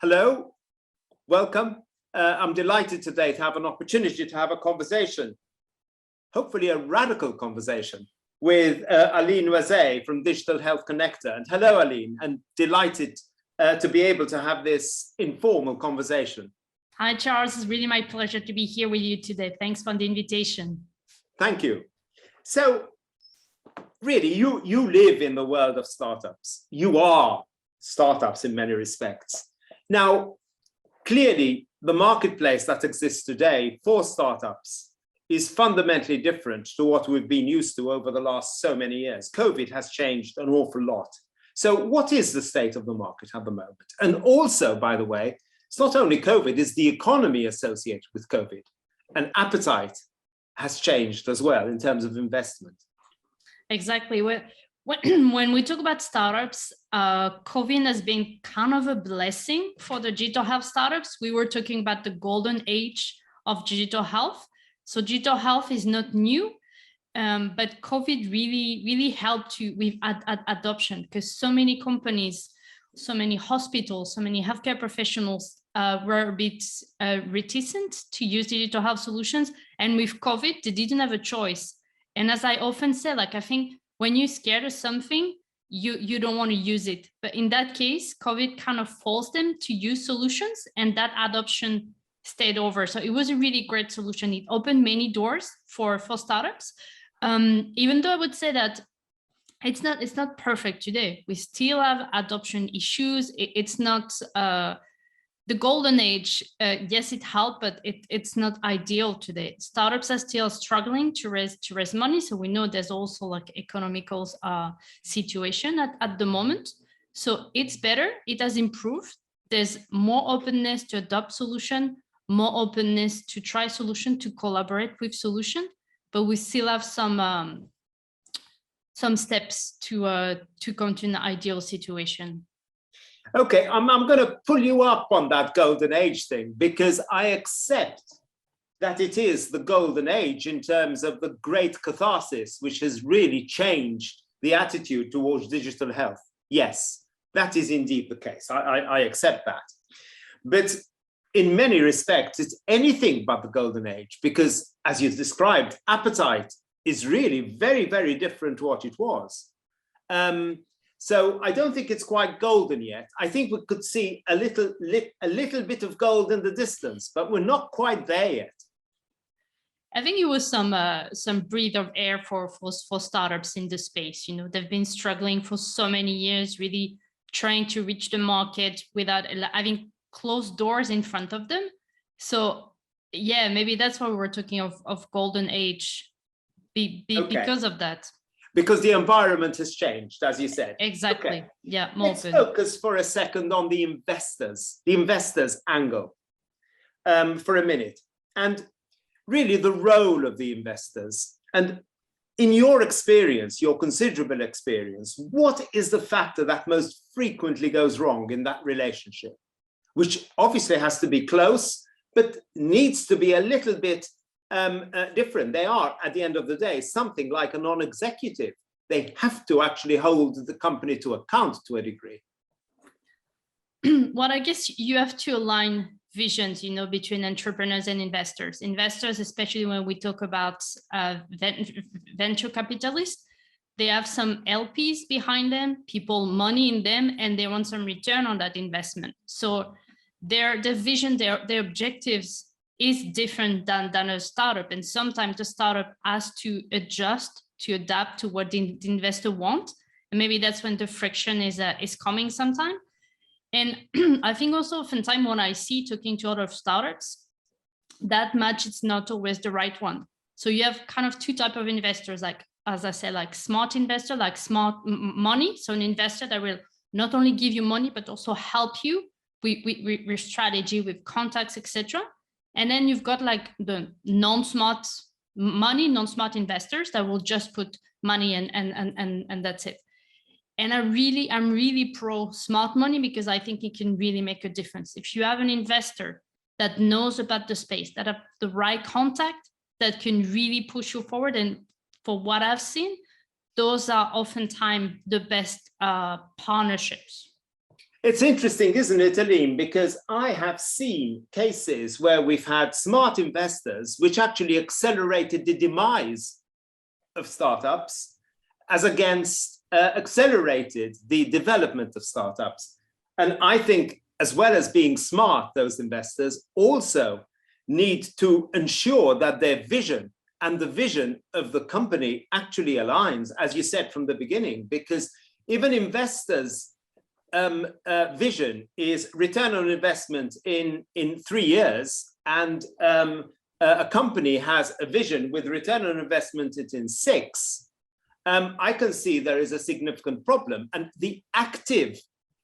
Hello, welcome. I'm delighted today to have an opportunity to have a conversation, hopefully a radical conversation, with Aline Noizet from Digital Health Connector. And hello, Aline, and delighted to be able to have this informal conversation. Hi, Charles. It's really my pleasure to be here with you today. Thanks for the invitation. Thank you. So, really, you live in the world of startups. You are startups in many respects. Now, clearly, the marketplace that exists today for startups is fundamentally different to what we've been used to over the last so many years. COVID has changed an awful lot. So what is the state of the market at the moment? And also, by the way, it's not only COVID, it's the economy associated with COVID. And appetite has changed as well in terms of investment. Exactly. When we talk about startups, COVID has been kind of a blessing for the digital health startups. We were talking about the golden age of digital health. So digital health is not new, but COVID really helped you with adoption, because so many companies, so many hospitals, so many healthcare professionals were a bit reticent to use digital health solutions. And with COVID, they didn't have a choice. And as I often say, I think when you're scared of something, you don't want to use it. But in that case, COVID kind of forced them to use solutions, and that adoption stayed over. So it was a really great solution. It opened many doors for startups. Even though I would say that it's not perfect today. We still have adoption issues. It's not the golden age. Yes, it helped, but it's not ideal today. Startups are still struggling to raise money. So we know there's also economical situation at the moment. So it's better. It has improved. There's more openness to adopt solution, more openness to try solution, to collaborate with solution, but we still have some steps to come to an ideal situation. Okay, I'm going to pull you up on that golden age thing, because I accept that it is the golden age in terms of the great catharsis, which has really changed the attitude towards digital health. Yes, that is indeed the case. I accept that. But in many respects, it's anything but the golden age, because as you've described, appetite is really very, very different to what it was. So I don't think it's quite golden yet. I think we could see a little bit of gold in the distance, but we're not quite there yet. I think it was some breath of air for startups in the space. You know, they've been struggling for so many years, really trying to reach the market without having closed doors in front of them. So yeah, maybe that's why we're talking of golden age, because of that. Because the environment has changed, as you said. Exactly. Okay. Yeah, more Let's focus for a second on the investors angle for a minute. And really the role of the investors. And in your experience, your considerable experience, what is the factor that most frequently goes wrong in that relationship? Which obviously has to be close, but needs to be a little bit different. They are, at the end of the day, something like a non-executive. They have to actually hold the company to account to a degree. Well, I guess you have to align visions, you know, between entrepreneurs and investors. Investors, especially when we talk about venture capitalists, they have some LPs behind them, people money in them, and they want some return on that investment. So their vision, their objectives is different than a startup. And sometimes the startup has to adjust, to adapt to what the investor wants. And maybe that's when the friction is coming sometime. And I think also oftentimes when I see talking to other startups, that match is not always the right one. So you have kind of two types of investors, like, as I said, like smart investor, like smart money. So an investor that will not only give you money, but also help you with strategy, with contacts, etc. And then you've got like the non-smart money, non-smart investors that will just put money and that's it. And I'm really pro smart money, because I think it can really make a difference. If you have an investor that knows about the space, that have the right contact, that can really push you forward. And for what I've seen, those are oftentimes the best partnerships. It's interesting, isn't it, Aline? Because I have seen cases where we've had smart investors which actually accelerated the demise of startups as against accelerated the development of startups. And I think, as well as being smart, those investors also need to ensure that their vision and the vision of the company actually aligns, as you said from the beginning, because even investors' vision is return on investment in 3 years, and a company has a vision with return on investment in 6, I can see there is a significant problem. And the active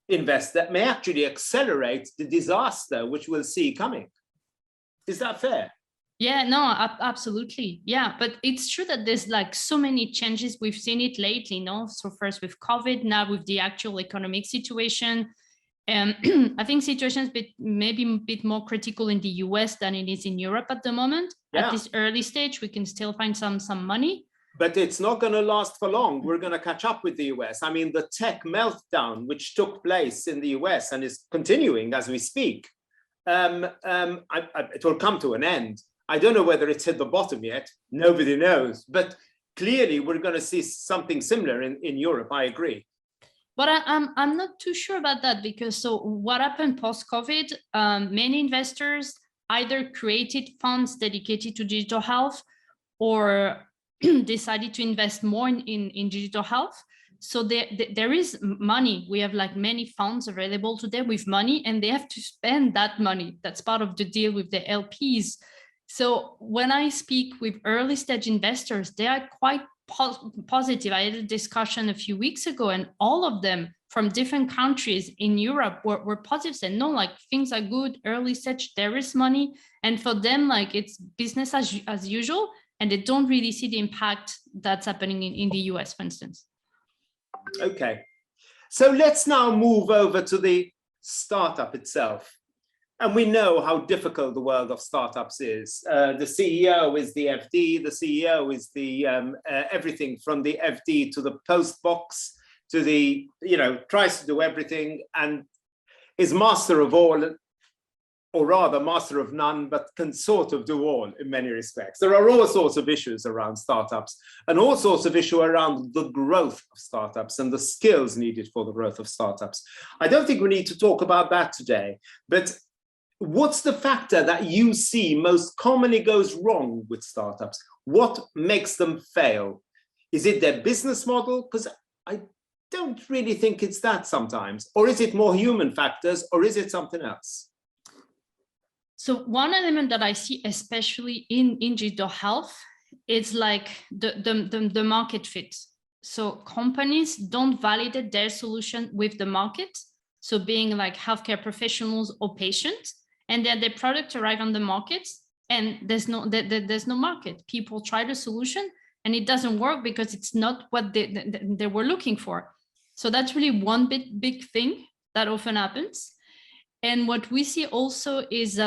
investor may actually accelerate the disaster which we'll see coming. Is that fair? Yeah, no, absolutely. Yeah, but it's true that there's like so many changes. We've seen it lately, no? So first with COVID, now with the actual economic situation. I think situations maybe a bit more critical in the US than it is in Europe at the moment. Yeah. At this early stage, we can still find some money. But it's not going to last for long. We're going to catch up with the US. I mean, the tech meltdown, which took place in the US and is continuing as we speak, it will come to an end. I don't know whether it's hit the bottom yet. Nobody knows. But clearly, we're going to see something similar in Europe. I agree. But I'm not too sure about that, because so what happened post-COVID, many investors either created funds dedicated to digital health or decided to invest more in digital health. So there is money. We have like many funds available to them with money, and they have to spend that money. That's part of the deal with the LPs. So when I speak with early stage investors, they are quite positive. I had a discussion a few weeks ago, and all of them from different countries in Europe were positive, saying, no, like things are good, early stage, there is money. And for them, like it's business as usual, and they don't really see the impact that's happening in the US, for instance. Okay, so let's now move over to the startup itself. And we know how difficult the world of startups is. The CEO is the FD, the CEO is the everything from the FD to the post box to the, tries to do everything and is master of all, or rather master of none, but can sort of do all in many respects. There are all sorts of issues around startups and all sorts of issues around the growth of startups and the skills needed for the growth of startups. I don't think we need to talk about that today, but what's the factor that you see most commonly goes wrong with startups? What makes them fail? Is it their business model? Because I don't really think it's that sometimes. Or is it more human factors, or is it something else? So one element that I see, especially in digital health, is like the market fit. So companies don't validate their solution with the market. So being like healthcare professionals or patients, and then the product arrive on the market and there's no market. People try the solution and it doesn't work because it's not what they were looking for. So that's really one big thing that often happens. And what we see also is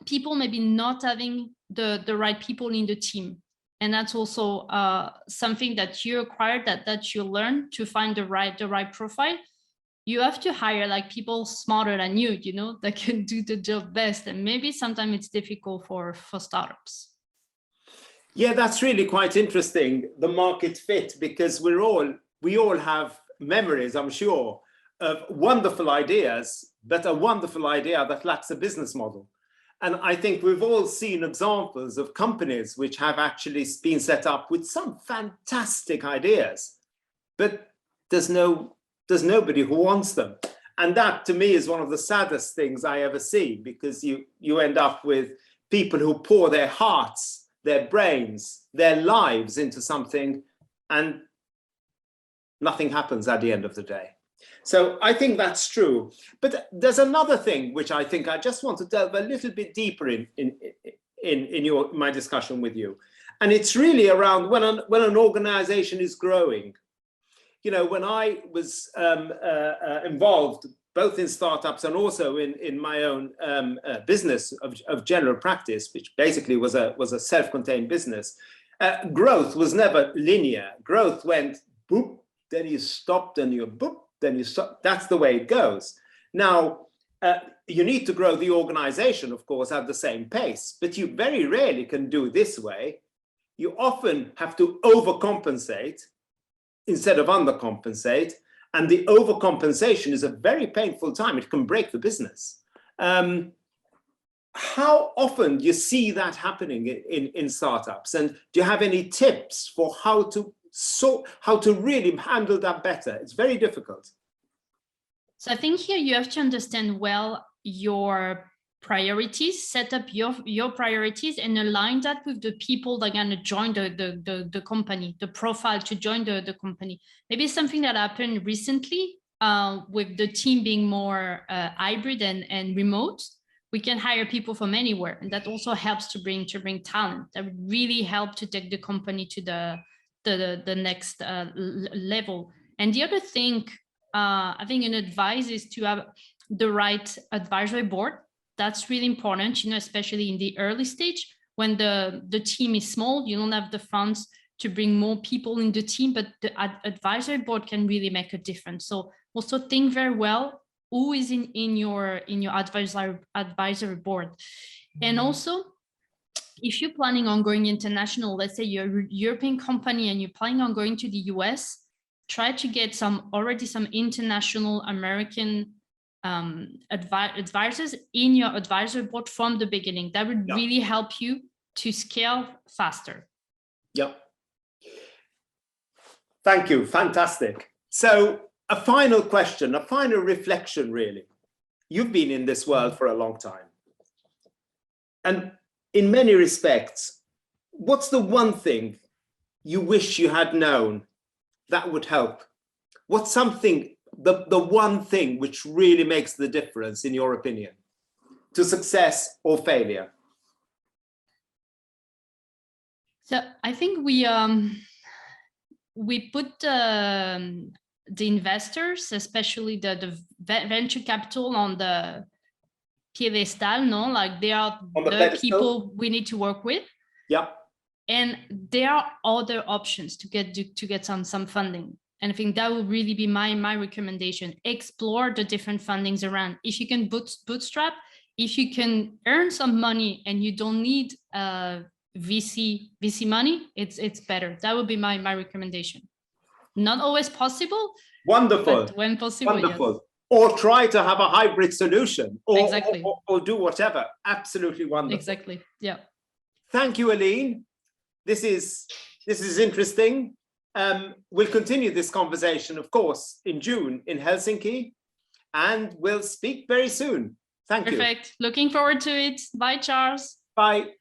people maybe not having the right people in the team. And that's also something that you acquire, that you learn to find the right profile. You have to hire like people smarter than you, that can do the job best. And maybe sometimes it's difficult for startups. Yeah, that's really quite interesting, the market fit, because we all have memories, I'm sure, of wonderful ideas, but a wonderful idea that lacks a business model. And I think we've all seen examples of companies which have actually been set up with some fantastic ideas, but there's nobody who wants them. And that to me is one of the saddest things I ever see, because you end up with people who pour their hearts, their brains, their lives into something, and nothing happens at the end of the day. So I think that's true. But there's another thing which I think I just want to delve a little bit deeper in my discussion with you. And it's really around when an organization is growing. When I was involved both in startups and also in my own business of general practice, which basically was a self-contained business, growth was never linear. Growth went boop, then you stopped and you boop, then that's the way it goes. Now, you need to grow the organization, of course, at the same pace, but you very rarely can do it this way. You often have to overcompensate instead of undercompensate. And the overcompensation is a very painful time. It can break the business. How often do you see that happening in startups? And do you have any tips for how to really handle that better? It's very difficult. So I think here you have to understand well your priorities, set up your priorities and align that with the people that are going to join the company, the profile to join the company. Maybe something that happened recently with the team being more hybrid and remote. We can hire people from anywhere, and that also helps to bring talent. That would really help to take the company to the next level. And the other thing, I think an advice is to have the right advisory board. That's really important, especially in the early stage when the team is small. You don't have the funds to bring more people in the team, but the advisory board can really make a difference. So also think very well who is in your advisory board. And also, if you're planning on going international, let's say you're a European company and you're planning on going to the US, try to get some international American advisors in your advisory board from the beginning. That would really help you to scale faster. Yeah. Thank you. Fantastic. So a final question, a final reflection, really. You've been in this world for a long time. And in many respects, what's the one thing you wish you had known that would help? What's something, the one thing which really makes the difference, in your opinion, to success or failure? So I think we put the investors, especially the venture capital, on the piedestal, no? Like they are the people we need to work with. Yeah. And there are other options to get some funding. And I think that will really be my recommendation. Explore the different fundings around. If you can bootstrap, if you can earn some money and you don't need VC money, it's better. That would be my recommendation. Not always possible. Wonderful. But when possible, wonderful. Yes. Or try to have a hybrid solution, Exactly. or do whatever. Absolutely wonderful. Exactly. Yeah. Thank you, Aline. This is interesting. We'll continue this conversation, of course, in June in Helsinki, and we'll speak very soon. Thank you. Perfect. Looking forward to it. Bye, Charles. Bye.